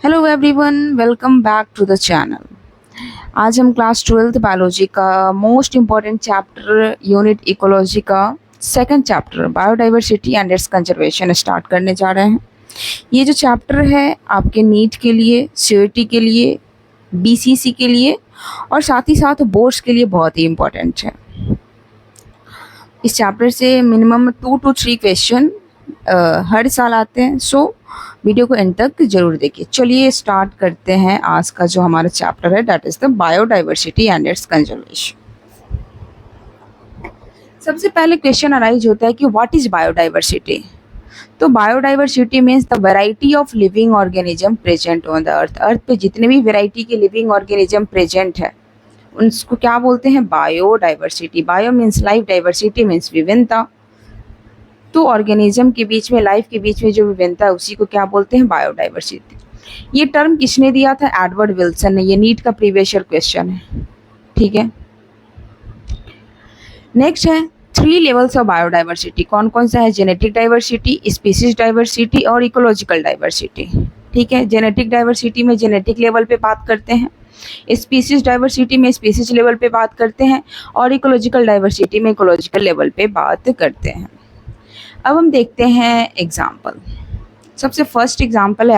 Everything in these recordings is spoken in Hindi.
Hello everyone, welcome back to the channel. आज हम क्लास 12th बायोलॉजी का most important chapter unit ecology का second chapter biodiversity and its conservation start करने जा रहे हैं। ये जो चैप्टर है आपके नीट के लिए, सीईटी के लिए, बीसीसी के लिए और साथ ही साथ बोर्ड्स के लिए बहुत ही इम्पोर्टेंट है। इस चैप्टर से मिनिमम 2 to 3 क्वेश्चन हर साल आते हैं, सो वीडियो को एंड तक जरूर देखिए। चलिए स्टार्ट करते हैं आज का जो हमारा चैप्टर है, that is the biodiversity and its conservation. सबसे पहले क्वेश्चन अराइज होता है कि व्हाट इज बायोडाइवर्सिटी। तो biodiversity means the variety of living organism present on the earth. Earth पे जितने भी वैरायटी के लिविंग ऑर्गेनिज्म प्रेजेंट है उनको क्या बोलते हैं? Biodiversity. Bio means life, diversity means विभिन्नता। तो ऑर्गेनिज्म के बीच में, लाइफ के बीच में जो विभिन्नता है उसी को क्या बोलते हैं? बायोडाइवर्सिटी। ये टर्म किसने दिया था? एडवर्ड विल्सन ने। ये नीट का प्रीवियस ईयर क्वेश्चन है, ठीक है। नेक्स्ट है 3 लेवल्स ऑफ बायोडाइवर्सिटी। कौन कौन सा है? जेनेटिक डाइवर्सिटी, स्पीसीज डाइवर्सिटी और इकोलॉजिकल डाइवर्सिटी, ठीक है। जेनेटिक डाइवर्सिटी में जेनेटिक लेवल पे बात करते हैं, स्पीसीज डाइवर्सिटी में स्पीसीज लेवल पे बात करते हैं और इकोलॉजिकल डाइवर्सिटी में इकोलॉजिकल लेवल पे बात करते हैं। अब हम देखते हैं एग्जाम्पल। सबसे फर्स्ट एग्जाम्पल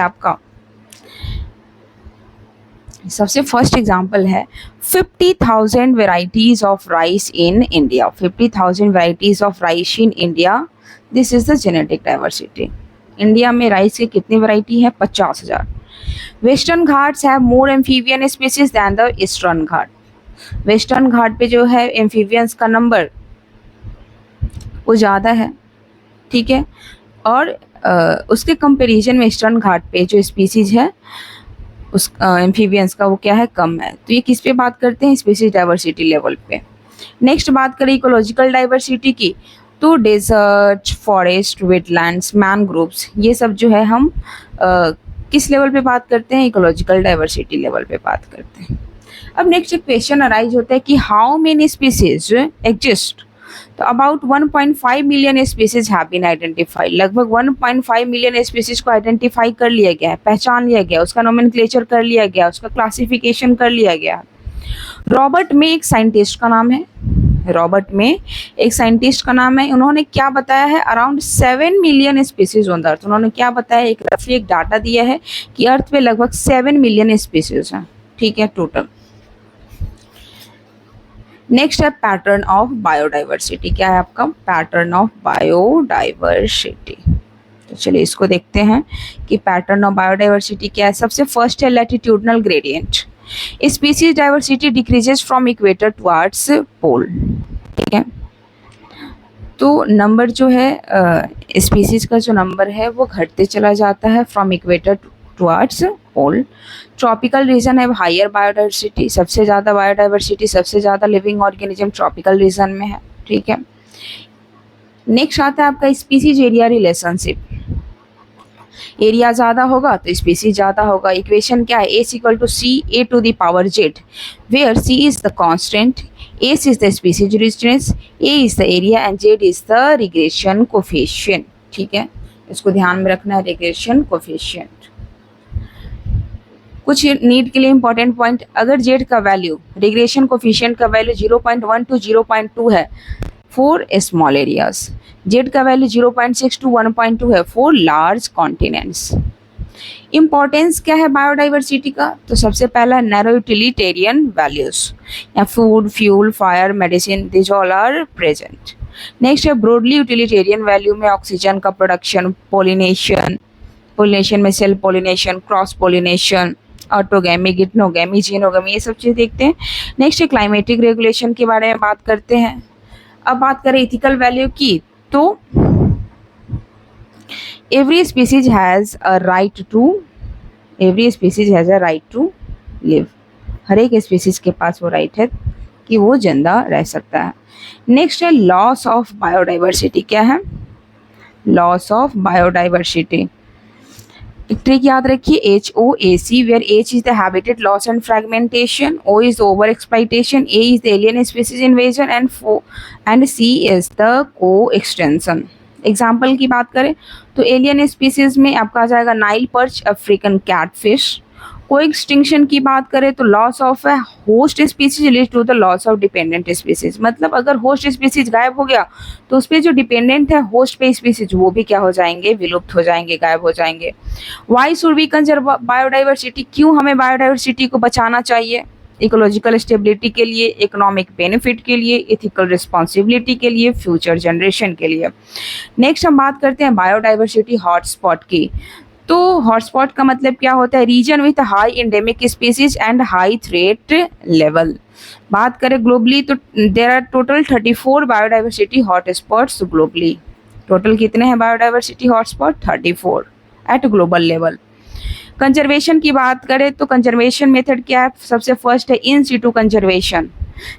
है 50,000 varieties of rice in India. 50,000 varieties of rice in India, this is the genetic diversity. India में राइस की कितनी वैरायटी है? 50,000। Western Ghats have more amphibian species than the Eastern Ghat. Western Ghat पे जो है एम्फीबियंस का नंबर वो ज़्यादा है, ठीक है। और उसके कंपैरिजन में ईस्टर्न घाट पे जो स्पीसीज है उस एम्फीबियंस का वो क्या है? कम है। तो ये किस पे बात करते हैं? स्पीसीज डाइवर्सिटी लेवल पे। नेक्स्ट बात करें इकोलॉजिकल डाइवर्सिटी की, तो डेजर्ट, फॉरेस्ट, वेटलैंड्स, मैनग्रोव्स, ये सब जो है हम किस लेवल पे बात करते हैं? इकोलॉजिकल डाइवर्सिटी लेवल पे बात करते हैं। अब नेक्स्ट एक क्वेश्चन अराइज होता है कि हाउ मेनी स्पीसीज एग्जिस्ट। तो about 1.5 million species have been identified. लगभग 1.5 मिलियन स्पीसीज को आइडेंटिफाई कर लिया गया है, पहचान लिया गया, उसका नोमेनक्लेचर कर लिया गया, उसका क्लासिफिकेशन कर लिया गया। रॉबर्ट में एक साइंटिस्ट का नाम है, उन्होंने क्या बताया है? Around 7 million species on the अर्थ। उन्होंने क्या बताया? एक रफली एक डाटा दिया है कि अर्थ पे लगभग 7 मिलियन स्पीसीज हैं, ठीक है, टोटल। नेक्स्ट है पैटर्न ऑफ बायोडाइवर्सिटी। क्या है आपका? Pattern of biodiversity. तो चलिए इसको देखते हैं कि पैटर्न ऑफ बायोडाइवर्सिटी क्या है। सबसे फर्स्ट है latitudinal gradient. Species diversity decreases from equator towards pole, ठीक है। तो नंबर जो है स्पीसीज का जो नंबर है वो घटते चला जाता है from equator towards pole. Tropical region है हायर बायोडाइवर्सिटी, सबसे ज़्यादा बायोडाइवर्सिटी, सबसे ज़्यादा लिविंग ऑर्गेनिज्म ट्रॉपिकल रीजन में है, ठीक है। नेक्स्ट आता है आपका स्पीसीज एरिया रिलेशनशिप। एरिया ज़्यादा होगा तो स्पीसीज ज़्यादा होगा। इक्वेशन क्या है? S equal to C A to the power Z, where C is the constant, S is the species distance, A is the area and Z is the regression coefficient, ठीक है। इसको ध्यान में रखना है, रिग्रेशन कोफिशिएंट। कुछ नीट के लिए इंपॉर्टेंट पॉइंट, अगर जेड का वैल्यू, रिग्रेशन कोफिशिएंट का वैल्यू 0.1 to 0.2 है फॉर स्मॉल एरियाज, जेड का वैल्यू 0.6 to 1.2 है फॉर लार्ज कॉन्टिनेंट्स। इंपॉर्टेंस क्या है बायोडाइवर्सिटी का? तो सबसे पहला नैरो यूटिलिटेरियन वैल्यूज, या food, fuel, fire, medicine, this all are present. Next है ब्रॉडली यूटिलिटेरियन वैल्यू में ऑक्सीजन का प्रोडक्शन, पोलिनेशन में self pollination, cross pollination, autogamy, geitonogamy, xenogamy, ये सब चीज़ देखते हैं। नेक्स्ट क्लाइमेटिक रेगुलेशन के बारे में बात करते हैं। अब बात करें इथिकल वैल्यू की, तो every species has a right to live. हर एक स्पीसीज के पास वो राइट है कि वो जिंदा रह सकता है। नेक्स्ट है लॉस ऑफ बायोडाइवर्सिटी। क्या है? Loss of biodiversity. एक ट्रिक याद रखिए, HOAC, where H is the habitat loss and fragmentation, O is the over exploitation, A is the alien species invasion and C is the co-extension। Example की बात करें तो एलियन स्पीसीज में आपका आ जाएगा नाइल पर्च, अफ्रीकन कैटफिश। को एक्सटिंक्शन की बात करें तो loss of host species lead to the loss of dependent species, मतलब अगर होस्ट स्पीसीज गायब हो गया तो उस पर जो डिपेंडेंट है होस्ट पे स्पीसीज वो भी क्या हो जाएंगे, विलुप्त हो जाएंगे, गायब हो जाएंगे। Why should we conserve biodiversity, क्यों हमें बायोडाइवर्सिटी को बचाना चाहिए? इकोलॉजिकल स्टेबिलिटी के लिए, इकोनॉमिक बेनिफिट के लिए, एथिकल रिस्पॉन्सिबिलिटी के लिए, फ्यूचर जनरेशन के लिए। नेक्स्ट हम बात करते हैं बायोडाइवर्सिटी हॉटस्पॉट की। तो हॉटस्पॉट का मतलब क्या होता है? Region with high endemic species and high threat level. बात करें ग्लोबली तो there are total 34 biodiversity hotspots globally. Total कितने हैं biodiversity hotspot? 34 at global level. Conservation की बात करें तो कंजर्वेशन मेथड क्या है? सबसे फर्स्ट है इन सिटू कंजर्वेशन,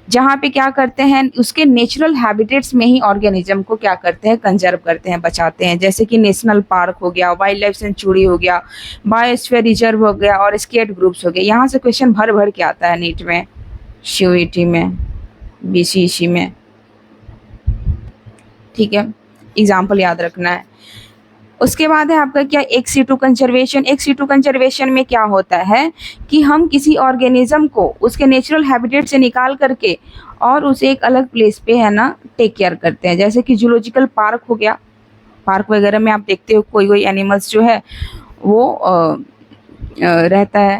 जहाँ पे क्या करते हैं उसके नेचुरल हैबिटेट्स में ही ऑर्गेनिज्म को क्या करते हैं, कंजर्व करते हैं, बचाते हैं। जैसे कि नेशनल पार्क हो गया, वाइल्ड लाइफ सेंचुरी हो गया, बायोस्फीयर रिजर्व हो गया और स्केट ग्रुप्स हो गए। यहाँ से क्वेश्चन भर भर के आता है नीट में, सीयूईटी में, बीसीईसी में, ठीक है, एग्जाम्पल याद रखना है। उसके बाद है आपका क्या, ex situ conservation. Ex situ conservation में क्या होता है कि हम किसी ऑर्गेनिज्म को उसके नेचुरल हैबिटेट से निकाल करके और उसे एक अलग प्लेस पे है ना टेक केयर करते हैं। जैसे कि जूलॉजिकल पार्क हो गया, पार्क वगैरह में आप देखते हो कोई कोई एनिमल्स जो है वो रहता है,